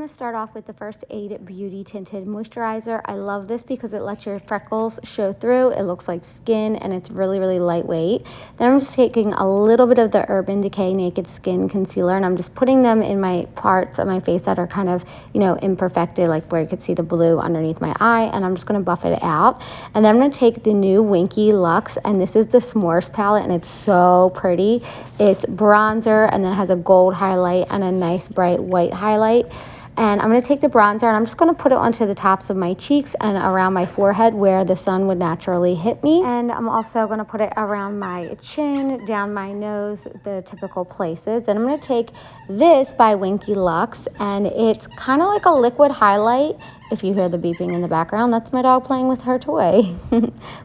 going to start off with the First Aid Beauty Tinted Moisturizer. I love this because it lets your freckles show through. It looks like skin and it's really, really lightweight. Then I'm just taking a little bit of the Urban Decay Naked Skin Concealer and I'm just putting them in my parts of my face that are kind of, you know, imperfected, like where you could see the blue underneath my eye, and I'm just going to buff it out. And then I'm going to take the new Winky Luxe, and this is the S'mores palette, and it's so pretty. It's bronzer and then it has a gold highlight and a nice bright white highlight. And I'm going to take the bronzer and I'm just going to put it onto the tops of my cheeks and around my forehead where the sun would naturally hit me. And I'm also going to put it around my chin, down my nose, the typical places. Then I'm going to take this by Winky Luxe, and it's kind of like a liquid highlight. If you hear the beeping in the background, that's my dog playing with her toy.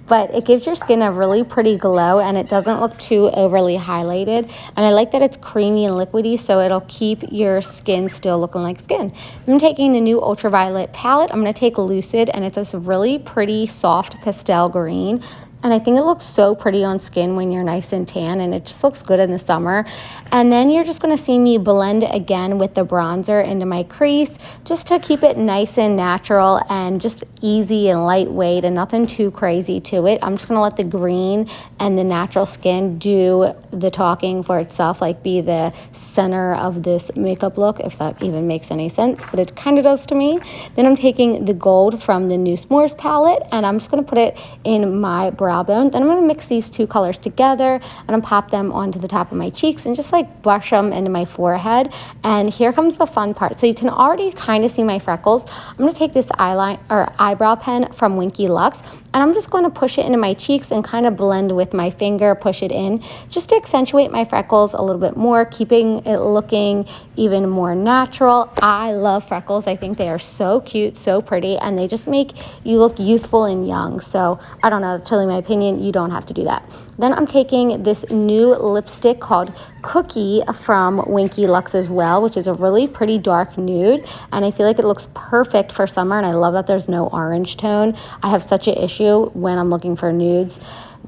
But it gives your skin a really pretty glow and it doesn't look too overly highlighted. And I like that it's creamy and liquidy, so it'll keep your skin still looking like skin. I'm taking the new Ultraviolet palette. I'm going to take Lucid, and it's this really pretty soft pastel green. And I think it looks so pretty on skin when you're nice and tan, and it just looks good in the summer. And then you're just going to see me blend again with the bronzer into my crease just to keep it nice and natural and just easy and lightweight and nothing too crazy to it. I'm just going to let the green and the natural skin do the talking for itself, like be the center of this makeup look, if that even makes any sense, but it kind of does to me. Then I'm taking the gold from the new S'mores palette, and I'm just going to put it in my brow bone. Then I'm going to mix these two colors together and I'm pop them onto the top of my cheeks and just like brush them into my forehead. And here comes the fun part. So you can already kind of see my freckles. I'm going to take this eyebrow pen from Winky Luxe, and I'm just going to push it into my cheeks and kind of blend with my finger, push it in just to accentuate my freckles a little bit more, keeping it looking even more natural. I love freckles. I think they are so cute, so pretty, and they just make you look youthful and young. So I don't know, that's totally my opinion. You don't have to do that. Then I'm taking this new lipstick called Cookie from Winky Luxe as well, which is a really pretty dark nude, and I feel like it looks perfect for summer, and I love that there's no orange tone. I have such an issue when I'm looking for nudes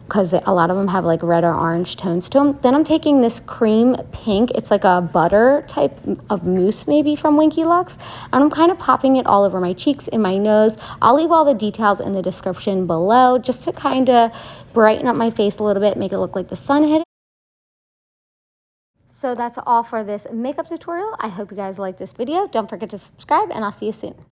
because a lot of them have like red or orange tones to them. Then I'm taking this cream pink. It's like a butter type of mousse maybe from Winky Luxe, and I'm kind of popping it all over my cheeks, in my nose. I'll leave all the details in the description below just to kind of brighten up my face a little bit, make it look like the sun hit it. So that's all for this makeup tutorial. I hope you guys like this video. Don't forget to subscribe, and I'll see you soon.